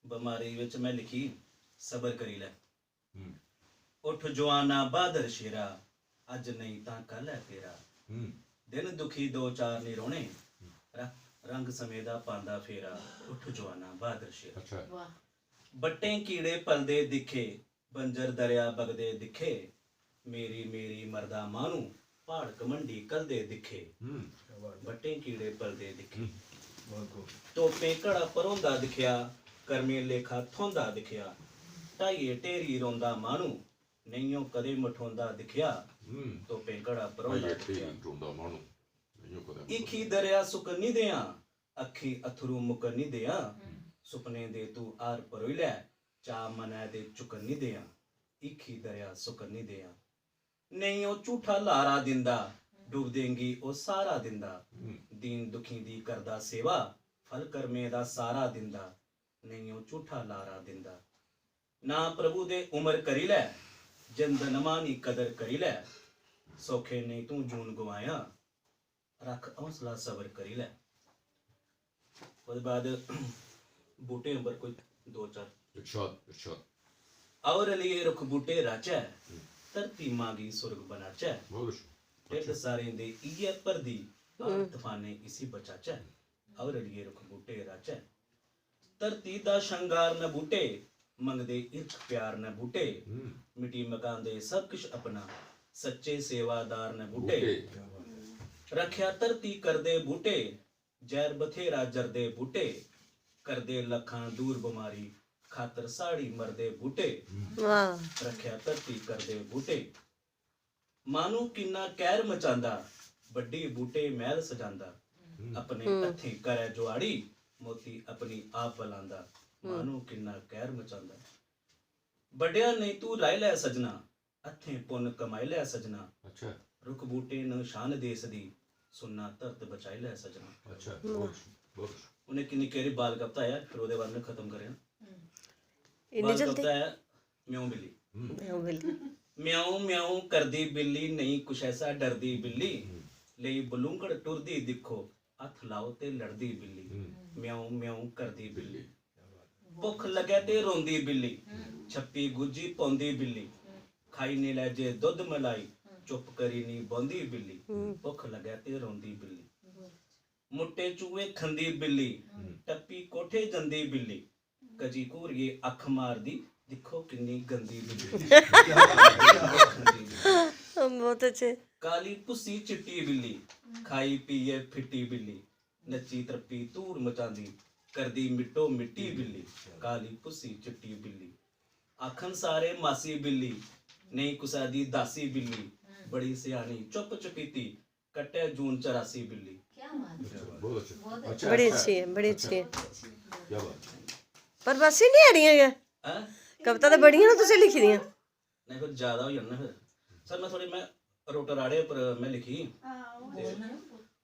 ਬਿਮਾਰੀ ਵਿੱਚ ਮੈਂ ਲਿਖੀ ਸਬਰ ਕਰੀ ਲੈ। ਉੱਠ ਜਵਾਨਾ ਬਹਾਦਰ ਸ਼ੇਰਾ, ਅੱਜ ਨਹੀਂ ਤਾਂ ਕੱਲ ਹੈ ਤੇਰਾ। ਦਿਨ ਦੁਖੀ ਦੋ ਚਾਰ ਨਹੀਂ ਰੋਣੇ, ਰੰਗ ਸਮੇਂ ਦਾ ਪਾਂਦਾ ਫੇਰਾ। ਉੱਠ ਜਵਾਨਾ ਬਹਾਦਰ ਸ਼ੇਰਾ। ਬੱਟੇ ਕੀੜੇ ਪਲਦੇ ਦਿਖੇ, ਬੰਜਰ ਦਰਿਆ ਬਗਦੇ ਦਿਖੇ। ਮੇਰੀ ਮੇਰੀ ਮਰਦਾ ਮਾਂ ਨੂੰ ਪਹਾੜ ਕਮੰਡੀ ਕਲਦੇ ਦਿਖੇ। ਬੱਟੇ ਕੀੜੇ ਪਲਦੇ ਦਿਖੇ, ਤੋਪੇ ਘੜਾ ਪਰੋਂਦਾ ਦਿਖਿਆ। ਕਰਮੇ ਲੇਖਾ ਥੋਂਦਾ ਦਿਖਿਆ। ਢਾਈਏ ਢੇਰੀ ਰੋਂਦਾ ਮਾਂ ਨੂੰ, ਨਹੀਂਓ ਕਦੇ ਮਠਾਉਂਦਾ ਦਿਖਿਆ। ਤੋਪੇ ਘੜਾ ਪਰੋਂਦਾ ਦਿਖਿਆ। ਇਖੀ ਦਰਿਆ ਸੁਕਨੀ ਦਿਆਂ, ਅੱਖੀ ਅਥਰੂ ਮੁਕਨੀ ਦਿਆਂ। ਸੁਪਨੇ ਦੇ ਤੂੰ ਆਰ ਪਰੋਈ ਲੈ, ਚਾ ਮਨੈ ਦੇ ਚੁਕਨੀ ਦਿਆਂ। ਇਖੀ ਦਰਿਆ ਸੁਕਨੀ ਦਿਆਂ, ਨਹੀਂ ਉਹ ਝੂਠਾ ਲਾਰਾ ਦਿੰਦਾ। ਡੁੱਬ ਦੇਂਗੀ ਉਹ ਸਾਰਾ ਦਿੰਦਾ। ਦੀਨ ਦੁਖੀ ਦੀ ਕਰਦਾ ਸੇਵਾ, ਫਲ ਕਰਮੇ ਦਾ ਸਾਰਾ ਦਿੰਦਾ। ਨਹੀਂ ਉਹ ਝੂਠਾ ਲਾਰਾ ਦਿੰਦਾ। ਨਾ ਪ੍ਰਭੂ ਦੇ ਉਮਰ ਕਰੀ ਲੈ, ਜਿੰਦ ਨਮਾਨੀ ਕਦਰ ਕਰੀ ਲੈ। ਸੌਖੇ ਨਹੀਂ ਤੂੰ ਜੂਨ ਗਵਾਇਆ, ਰੱਖ ਹੌਸਲਾ ਸਬਰ ਕਰੀ ਲੈ। ਉਹਦੇ ਬਾਅਦ ਬੂਟੇ ਨੰਬਰ ਕੋਈ 2-4 और लिए रुख बूटे राचै, धरती मांगी सुर्ग बनाचै। ढिड सारे दे इयै परदी, तूफाने इसी बचाचै। और लिए रुख बूटे राचै, धरती दा शंगार न बूटे। मंगदे इर्ख प्यार न बूटे। मिट्टी मकान दे सब कुछ अपना, सच्चे सेवादार न बूटे। रख्या धरती करदे बूटे, जहर बथेरा जरदे बूटे। करदे लखां दूर बीमारी, खातर साड़ी मरदे बूटे। रख्या धरती करदे बूटे। मानू किन्ना कहर मचांदा, बड्डी बूटे महल सजांदा। अपने हत्थें करे जुआड़ी, मोती अपनी आप बलांदा। मानू किन्ना कहर मचांदा। बड़िया नहीं तू लाई लै सजना, हत्थें पुन कमाई लै सजना। रुख बूटे न शान देस दी, सुनना धरत बचाई लै सजना। उन्हें किन्नी केरी बाल कविता है, फिर ਉਹਦੇ ਬਾਅਦ में खत्म करें। बाल कविता है म्याऊं बिल्ली। म्याऊं म्याऊं करदी बिल्ली, नहीं कुछ ऐसा डरदी बिल्ली। ਲਈ ਬਲੂੰਗੜ ਟੁਰਦੀ ਦਿਖੋ, ਹੱਥ ਲਾਓ ਤੇ ਲੜਦੀ ਬਿੱਲੀ। ਮਿਆਉਂ ਮਿਆਉਂ ਕਰਦੀ ਬਿੱਲੀ। ਭੁੱਖ ਲੱਗੇ ਤੇ ਰੋਂਦੀ ਬਿੱਲੀ, ਛੱਪੀ ਗੁੱਜੀ ਪਾਉਂਦੀ ਬਿੱਲੀ। ਖਾਈ ਨੇ ਲੈ ਜੇ ਦੁੱਧ ਮਲਾਈ, ਚੁੱਪ ਕਰੀ ਨੀ ਬੌਂਦੀ ਬਿੱਲੀ। ਭੁੱਖ ਲੱਗੇ ਤੇ ਰੋਂਦੀ ਬਿੱਲੀ। ਮੁੱਟੇ ਚੂਹੇ ਖੰਦੀ ਬਿੱਲੀ, ਟੱਪੀ ਕੋਠੇ ਜਾਂਦੀ ਬਿੱਲੀ। ਕਜੀ ਘੂਰੀਏ ਅੱਖ ਮਾਰਦੀ, ਦਿਖੋ ਕਿੰਨੀ ਗੰਦੀ ਬਿੱਲੀ। ਬਹੁਤ ਅੱਛੇ। ਕਾਲੀ ਪੁੱਸੀ ਚਿੱਟੀ ਬਿੱਲੀ, ਖਾਈ ਪੀਏ ਫਿੱਟੀ ਬਿੱਲੀ। ਨੱਚੀ ਤਰਪੀ ਧੂੜ ਮਚਾਂਦੀ, ਕਰਦੀ ਮਿੱਟੋ ਮਿੱਟੀ ਬਿੱਲੀ। ਕਾਲੀ ਪੁੱਸੀ ਚਿੱਟੀ ਬਿੱਲੀ। ਆਖਣ ਸਾਰੇ ਮਾਸੀ ਬਿੱਲੀ, ਨਹੀਂ ਕੁਸਾ ਦੀ ਦਾਸੀ ਬਿੱਲੀ। ਬੜੀ ਸਿਆਣੀ ਚੁੱਪ ਚੁਪੀਤੀ, ਕੱਟੇ ਜੂਨ 84 ਬਿੱਲੀ। बड़ी अच्छी है, बड़ी अच्छी है। पर बस ही नहीं आ रही है कविता तो बड़ियां ना तुसें लिखी दियां। नहीं फिर ज्यादा हो जाना। फिर सर मैं थोड़ी मैं रोटराड़े पर मैं लिखी,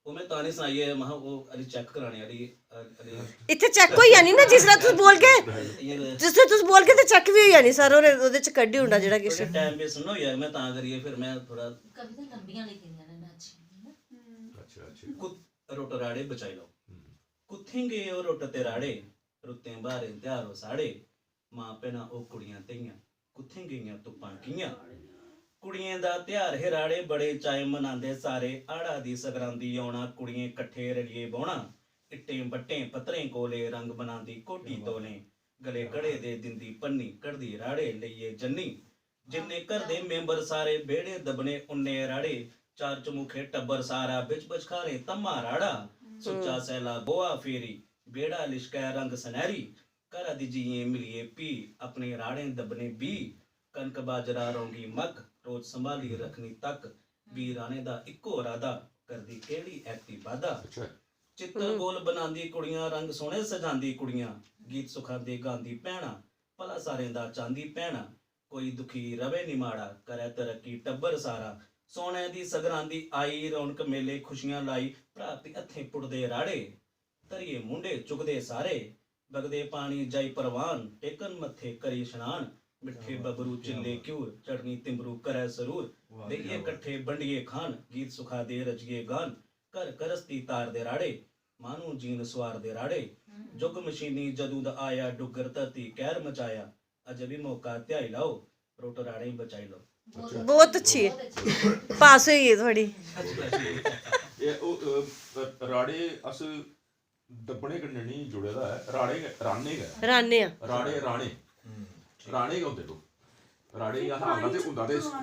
वो मैं तानी सुनाई है। महा वो अली चेक कराने वाली इत्थे चेक होई जानी ना, जिसला तुस बोल के ते चेक भी होई जानी सर। और ओदे च कड्डी हुंदा जेड़ा किश टाइम वेस्ट ना हो जाए, मैं तां करिए फिर मैं थोड़ा कविता लंबियां लिखी दियां ने अच्छी। रोटराड़े बचाई लो। कुत्थें गए ओ रोट ते राड़े, रुत्तें बारे ध्यारो साड़े। मां भैनां ओ कुड़ियां धीयां, कुत्थें गेइयां धुप्पां कियां। कुड़ियें दा ध्यार है राड़े, बड़े चाए मनांदे सारे। आड़ा दी सगरांदी औना, कुड़ियें कट्ठे रलिए बौना। इट्टें बट्टें पत्तरें कोले, रंग बनांदी कोटी तोले। गले कड़े दे दिंदी पन्नी, कड़दी राड़े लइए जन्नी। जिन्ने घर दे मेंबर सारे, बेड़े दबने उन्ने राड़े। चार चमुखे टब्बर सारा, बिच बचखारे तम्मा राड़ा। सुच्चा सैला गोआ फेरी, बेड़ा लिशकै रंग सनैरी। घरा दी जिये मिलिए पी, अपने राड़े दबने बी। कनक बाजरा रौंगी मक, रोज संभाली रखनी तक। बी राणे दा इक्को राधा, करदी केड़ी ऐती बाधा। चित्तर बोल बनांदी कुड़ियां, रंग सोहणे सजांदी कुड़ियां। गीत सुखांदी गांदी भैणां, भला सारें दा चांदी भैणां। कोई दुखी रवे नी माड़ा, करै तरक्की टब्बर सारा। सोने दी सगरांदी आई, रौनक मेले खुशियां लाई। भरा ते हत्थें पुड़दे राड़े, धरिए मुंडे चुगदे सारे। बगदे पानी जाई परवान, टेकन मत्थे करी स्नान। मिठे बबरू चिल्ले क्यूर, चटनी तिंबरू करै सरूर। लेइए कट्ठे बंडिए खान, गीत सुखा दे रजिए गान। कर करस्ती तार दे राड़े, ਮਾਨੂੰ ਜੀਨ ਸਵਾਰ ਦੇ ਰਾੜੇ ਜੁਗ ਮਸ਼ੀਨੀ ਜਦੋਂ ਦਾ ਆਇਆ ਡੁੱਗਰ ਧਰਤੀ ਕਹਿਰ ਮਚਾਇਆ ਅਜੇ ਵੀ ਮੌਕਾ ਧਿਆਈ ਲਾਓ ਰੋਟ ਰਾੜੇ ਹੀ ਬਚਾਈ ਲਓ बहुत अच्छी है पास हुई है थोड़ी ਇਹ ਉਹ ਰਾੜੇ ਅਸ ਦੱਬਣੇ ਕੰਨੇ ਨਹੀਂ ਜੁੜਿਆ ਦਾ ਹੈ ਰਾੜੇ ਰਾਣੇ ਹੈ राने ਰਾੜੇ ਰਾਣੇ ਰਾਣੇ ਹੁੰਦੇ ਲੋ ਰਾੜੇ ਆ ਹਾਲਾ ਤੇ ਹੁੰਦਾ ਤੇ